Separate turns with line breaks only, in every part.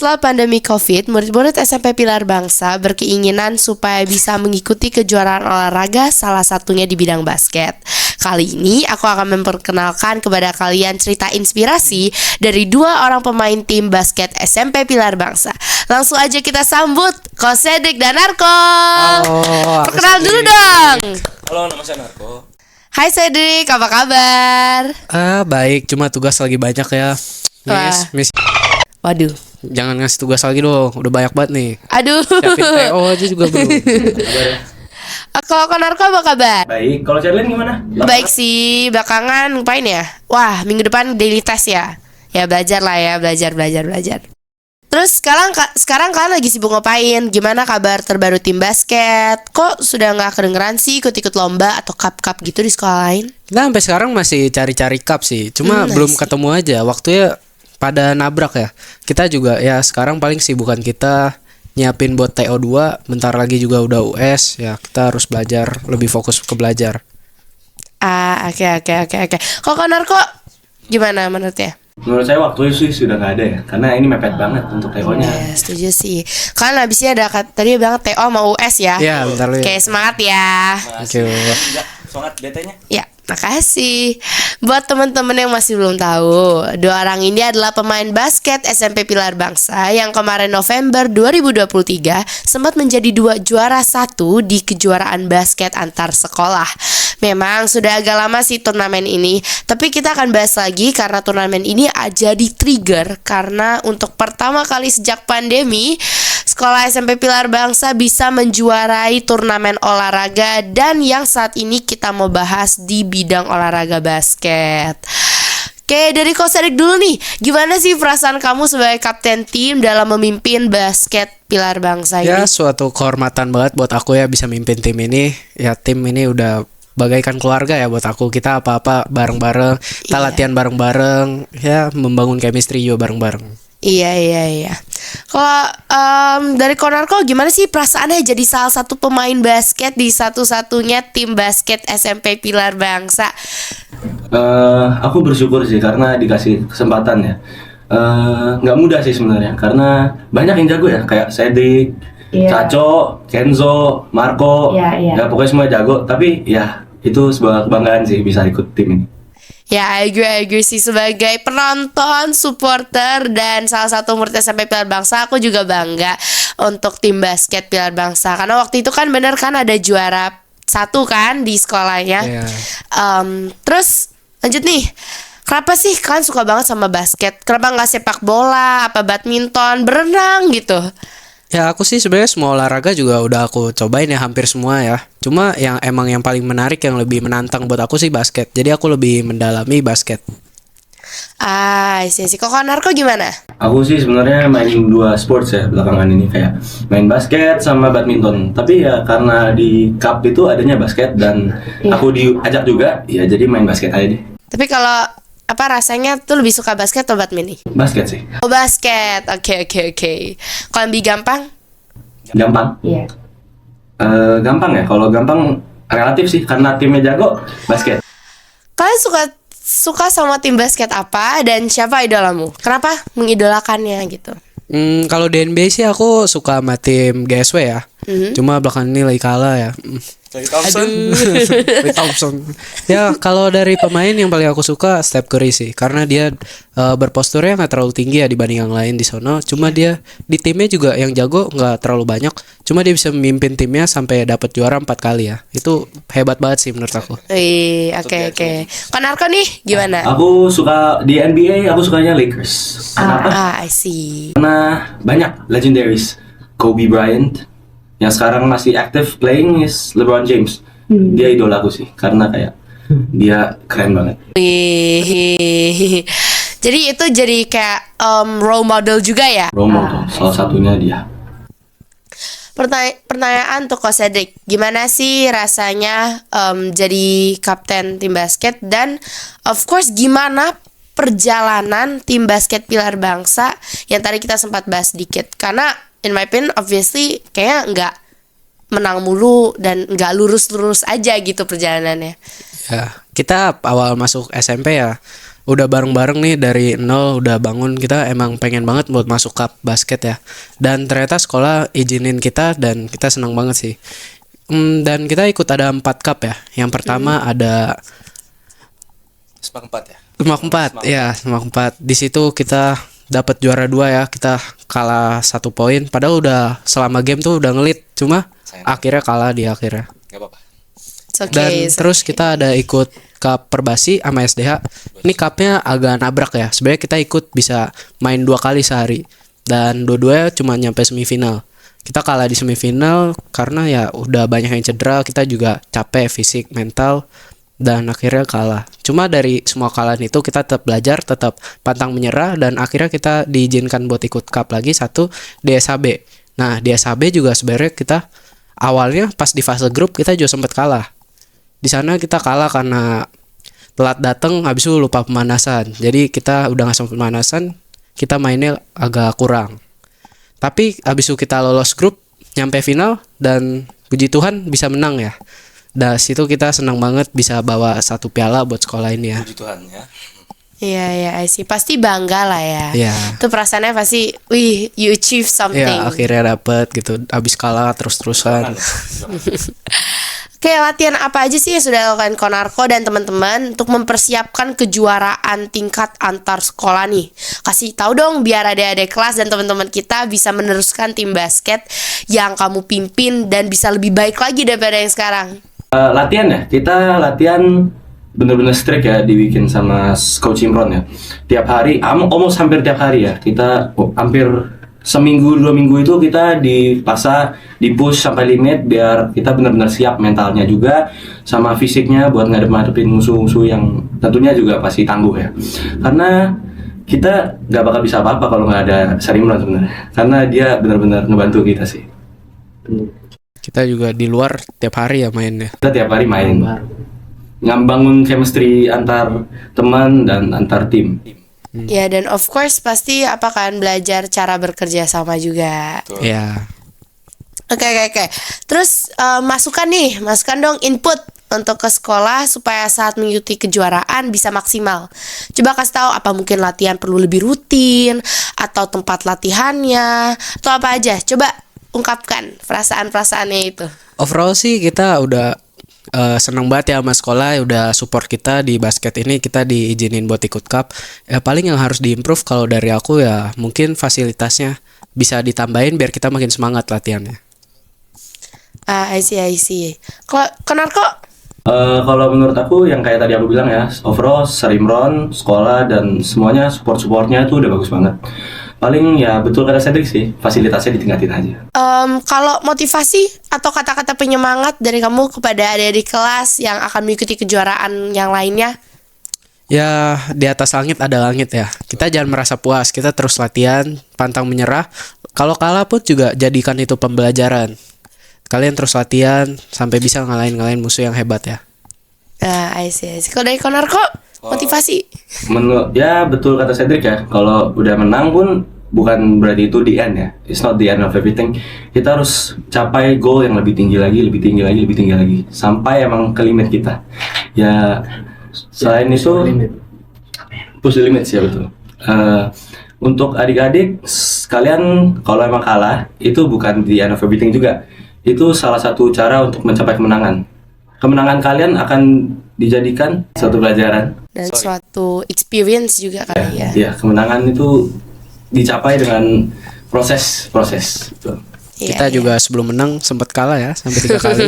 Setelah pandemi COVID, murid-murid SMP Pilar Bangsa berkeinginan supaya bisa mengikuti kejuaraan olahraga, salah satunya di bidang basket. Kali ini aku akan memperkenalkan kepada kalian cerita inspirasi dari dua orang pemain tim basket SMP Pilar Bangsa. Langsung aja kita sambut Coach Cedric dan Narko.
Halo,
Perkenalan dulu dong.
Halo, nama saya Narko.
Hai Cedric, apa kabar?
Baik, cuma tugas lagi banyak ya. Miss,
Waduh.
jangan ngasih tugas lagi dong. Udah banyak banget nih.
Aduh.
Siapin TO aja juga belum.
Kalau Narko apa kabar?
Baik, kalau Charlene gimana?
Baik sih, belakangan ngapain ya? Wah, minggu depan daily test ya. Ya belajar lah ya, belajar. Terus sekarang kalian lagi sibuk ngapain? Gimana kabar terbaru tim basket? Kok sudah nggak kedengeran sih ikut-ikut lomba atau cup gitu di sekolah lain?
Kita sampai sekarang masih cari-cari cup sih. Cuma belum ketemu aja. Waktunya pada nabrak ya. Kita juga ya sekarang paling sibukan kita nyiapin buat TO2. Bentar lagi juga udah US. Ya kita harus belajar, lebih fokus ke belajar.
Oke. Kok Narko gimana menurutnya?
Menurut saya waktunya sih sudah nggak ada ya, karena ini mepet banget untuk TO-nya.
Ya, setuju sih. Kan habisnya ada tadi banget TO sama US ya.
Ya bentar lagi.
Oke, semangat ya.
Thank you.
Semangat BT-nya.
Ya, makasih. Buat teman-teman yang masih belum tahu, dua orang ini adalah pemain basket SMP Pilar Bangsa yang kemarin November 2023 sempat menjadi juara satu di kejuaraan basket antar sekolah. Memang sudah agak lama sih turnamen ini, tapi kita akan bahas lagi karena turnamen ini jadi trigger karena untuk pertama kali sejak pandemi, sekolah SMP Pilar Bangsa bisa menjuarai turnamen olahraga dan yang saat ini kita mau bahas di bidang olahraga basket. Oke, dari Coach Cedric dulu nih, gimana sih perasaan kamu sebagai kapten tim dalam memimpin basket Pilar Bangsa ini?
Ya suatu kehormatan banget buat aku ya bisa mimpin tim ini. Ya tim ini udah bagaikan keluarga ya buat aku. Kita apa-apa bareng-bareng, kita latihan bareng-bareng, ya membangun chemistry juga bareng-bareng.
Iya. Kalau dari Konarko gimana sih perasaannya jadi salah satu pemain basket di satu-satunya tim basket SMP Pilar Bangsa?
Aku bersyukur sih karena dikasih kesempatan ya. Nggak mudah sih sebenarnya, karena banyak yang jago ya, kayak Cedric, Caco, Kenzo, Marco, ya pokoknya semua jago. Tapi ya itu sebuah kebanggaan sih bisa ikut tim ini.
Ya, I agree sih, sebagai penonton, supporter, dan salah satu murid SMP Pilar Bangsa, aku juga bangga untuk tim basket Pilar Bangsa. Karena waktu itu kan bener kan ada juara satu kan di sekolahnya. Terus lanjut nih, kenapa sih kalian suka banget sama basket? Kenapa nggak sepak bola, apa badminton, berenang gitu?
Ya aku sih sebenarnya semua olahraga juga udah aku cobain ya, hampir semua ya. Cuma yang paling menarik, yang lebih menantang buat aku sih basket. Jadi aku lebih mendalami basket.
Sih. Kok Narko gimana?
Aku sih sebenarnya main dua sports ya belakangan ini, kayak main basket sama badminton. Tapi ya karena di cup itu adanya basket dan aku diajak juga, ya jadi main basket aja deh.
Tapi kalau rasanya tuh lebih suka basket atau badminton?
Basket sih.
Oh, basket. Oke. Kalau lebih gampang?
Gampang?
Iya.
Gampang ya. Kalau gampang relatif sih, karena timnya jago, basket.
Kalian suka sama tim basket apa dan siapa idolamu? Kenapa mengidolakannya gitu?
Kalau di NBA sih aku suka sama tim GSW ya. Cuma belakangan ini lagi kalah ya. Thompson. Ya kalau dari pemain yang paling aku suka Steph Curry sih, karena dia berposturnya nggak terlalu tinggi ya dibanding yang lain di sono. Cuma dia di timnya juga yang jago nggak terlalu banyak. Cuma dia bisa memimpin timnya sampai dapat juara 4 kali ya. Itu hebat banget sih menurut aku.
Oke. Konarko nih gimana?
Aku suka di NBA, aku sukanya Lakers. Kenapa?
I see.
Karena banyak legendaries. Kobe Bryant, yang sekarang masih active playing is LeBron James. Dia idolaku sih, karena kayak dia keren banget.
Jadi itu jadi kayak role model juga ya?
Role model, salah satunya dia.
Pertanyaan untuk Coach Cedric, gimana sih rasanya jadi kapten tim basket, dan of course gimana perjalanan tim basket Pilar Bangsa yang tadi kita sempat bahas sedikit? Karena in my opinion obviously kayaknya nggak menang mulu dan nggak lurus-lurus aja gitu perjalanannya.
Ya, kita awal masuk SMP ya udah bareng-bareng nih dari nol, udah bangun, kita emang pengen banget buat masuk cup basket ya. Dan ternyata sekolah izinin kita dan kita senang banget sih. Dan kita ikut ada 4 cup ya. Yang pertama ada
Semak 4 ya.
Semak 4 ya, Semak 4. Di situ kita dapat juara 2 ya. Kita kalah 1 poin. Padahal udah selama game tuh udah ngelit, cuma
Sayang.
akhirnya kalah di akhirnya.
Gak apa-apa.
It's okay,
Dan
it's
terus
okay.
kita ada ikut cup Perbasi sama SDH. Ini cupnya agak nabrak ya. Sebenarnya kita ikut bisa main 2 kali sehari. Dan dua-duanya cuma nyampe semifinal. Kita kalah di semifinal karena ya udah banyak yang cedera. Kita juga capek fisik, mental. Dan akhirnya kalah. Cuma dari semua kalahan itu kita tetap belajar, tetap pantang menyerah. Dan akhirnya kita diizinkan buat ikut cup lagi, satu di SHB. Nah di SHB juga sebenarnya kita awalnya pas di fase grup kita juga sempat kalah. Di sana kita kalah karena telat datang, habis itu lupa pemanasan. Jadi kita udah nggak sempat pemanasan, kita mainnya agak kurang. Tapi habis itu kita lolos grup, nyampe final dan puji Tuhan bisa menang ya. Dari situ kita senang banget bisa bawa 1 piala buat sekolah ini ya.
Puji Tuhan ya.
Iya, iya, I see. Pasti bangga lah ya.
Iya.
Itu perasaannya pasti, wih, you achieve something.
Ya akhirnya dapet gitu. Habis kalah terus-terusan.
Oke, latihan apa aja sih yang sudah dilakukan Konarko dan teman-teman untuk mempersiapkan kejuaraan tingkat antar sekolah nih? Kasih tahu dong biar adik-adik kelas dan teman-teman kita bisa meneruskan tim basket yang kamu pimpin dan bisa lebih baik lagi daripada yang sekarang.
Latihan ya, kita latihan bener-bener strict ya, dibikin sama Coach Imron ya. Tiap hari, almost hampir tiap hari ya. Kita hampir seminggu 2 minggu itu kita dipaksa di push sampai limit biar kita benar-benar siap mentalnya juga sama fisiknya buat ngadepin musuh-musuh yang tentunya juga pasti tangguh ya. Karena kita nggak bakal bisa apa-apa kalau nggak ada Sarimron sebenarnya. Karena dia benar-benar ngebantu kita sih.
Kita juga di luar tiap hari ya mainnya.
Kita tiap hari main. Ngambangun chemistry antar teman dan antar tim.
Ya, dan of course pasti apa kan belajar cara bekerja sama juga.
Ya.
Oke. Terus masukan dong input untuk ke sekolah supaya saat mengikuti kejuaraan bisa maksimal. Coba kasih tahu apa mungkin latihan perlu lebih rutin atau tempat latihannya atau apa aja. Coba ungkapkan perasaan-perasaannya itu.
Overall sih kita udah seneng banget ya sama sekolah udah support kita di basket ini, kita diizinin buat ikut cup. Paling yang harus diimprove kalau dari aku ya mungkin fasilitasnya bisa ditambahin biar kita makin semangat latihannya.
I see. Kalau Konarko?
Kalau menurut aku yang kayak tadi aku bilang ya, overall Sarimron, sekolah dan semuanya supportnya itu udah bagus banget. Paling ya betul kata Cedric sih, fasilitasnya ditingkatin aja.
Kalau motivasi atau kata-kata penyemangat dari kamu kepada adik-adik kelas yang akan mengikuti kejuaraan yang lainnya?
Ya di atas langit ada langit ya. Kita jangan merasa puas, kita terus latihan, pantang menyerah. Kalau kalah pun juga jadikan itu pembelajaran. Kalian terus latihan sampai bisa ngalahin musuh yang hebat ya.
I see. Kalau dari Konarko, motivasi?
Ya betul kata Cedric ya, kalau udah menang pun bukan berarti itu the end ya. It's not the end of everything. Kita harus capai goal yang lebih tinggi lagi sampai emang ke limit kita. Ya selain itu push the limit sih ya betul. Untuk adik-adik kalian kalau emang kalah itu bukan the end of everything juga. Itu salah satu cara untuk mencapai kemenangan. Kemenangan kalian akan dijadikan suatu pelajaran
Dan suatu experience juga kali ya.
Ya, kemenangan itu dicapai dengan proses. Betul.
Iya,
Kita
iya.
juga sebelum menang sempat kalah ya sampai 3 kali.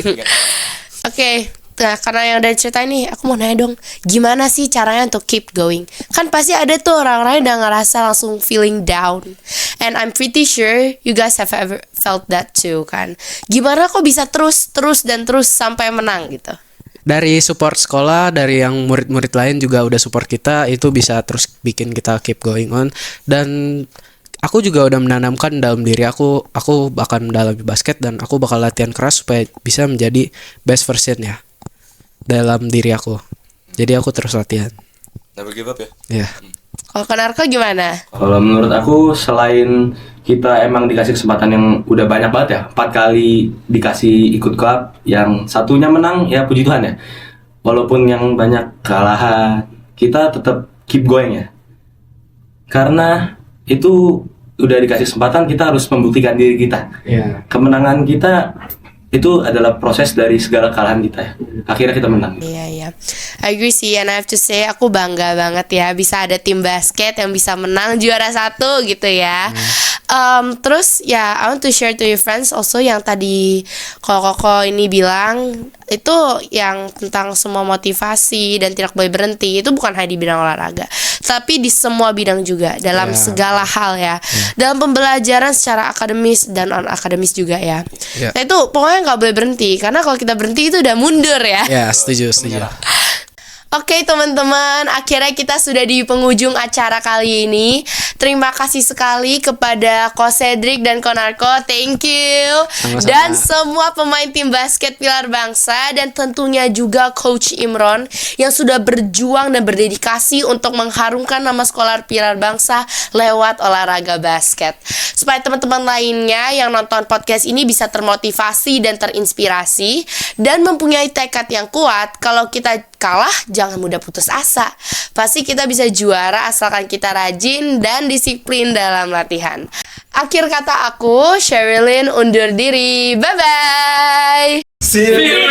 Oke, nah karena yang udah cerita ini, aku mau nanya dong, gimana sih caranya untuk keep going? Kan pasti ada tuh orang-orang yang udah ngerasa langsung feeling down. And I'm pretty sure you guys have ever felt that too kan. Gimana kok bisa terus sampai menang gitu?
Dari support sekolah, dari yang murid-murid lain juga udah support kita, itu bisa terus bikin kita keep going on. Dan aku juga udah menanamkan dalam diri aku bakal mendalami basket dan aku bakal latihan keras supaya bisa menjadi best version ya dalam diri aku. Jadi aku terus latihan.
Never give up ya.
Ya.
Kalau Konarko gimana?
Kalau menurut aku selain kita emang dikasih kesempatan yang udah banyak banget ya, 4 kali dikasih ikut klub, yang satunya menang ya puji Tuhan ya. Walaupun yang banyak kalahan, kita tetap keep going ya. Karena itu udah dikasih kesempatan, kita harus membuktikan diri kita. Kemenangan kita itu adalah proses dari segala kesalahan kita ya. Akhirnya kita menang.
Iya. I agree sih, and I have to say aku bangga banget ya bisa ada tim basket yang bisa menang juara 1 gitu ya. Terus ya I want to share to your friends also yang tadi Koko ini bilang itu yang tentang semua motivasi dan tidak boleh berhenti, itu bukan hanya di bidang olahraga tapi di semua bidang juga, dalam segala hal ya. Dalam pembelajaran secara akademis dan non akademis juga ya. Nah itu pokoknya nggak boleh berhenti, karena kalau kita berhenti itu udah mundur ya.
Ya, setuju.
Oke teman-teman, akhirnya kita sudah di penghujung acara kali ini. Terima kasih sekali kepada Ko Cedric dan Ko Narko, thank you.
Sama-sama.
Dan semua pemain tim basket Pilar Bangsa, dan tentunya juga Coach Imron yang sudah berjuang dan berdedikasi untuk mengharumkan nama sekolah Pilar Bangsa lewat olahraga basket. Supaya teman-teman lainnya yang nonton podcast ini bisa termotivasi dan terinspirasi dan mempunyai tekad yang kuat. Kalau kita kalah, jangan mudah putus asa. Pasti kita bisa juara asalkan kita rajin dan disiplin dalam latihan. Akhir kata aku, Sherilyn undur diri. Bye-bye.
See you.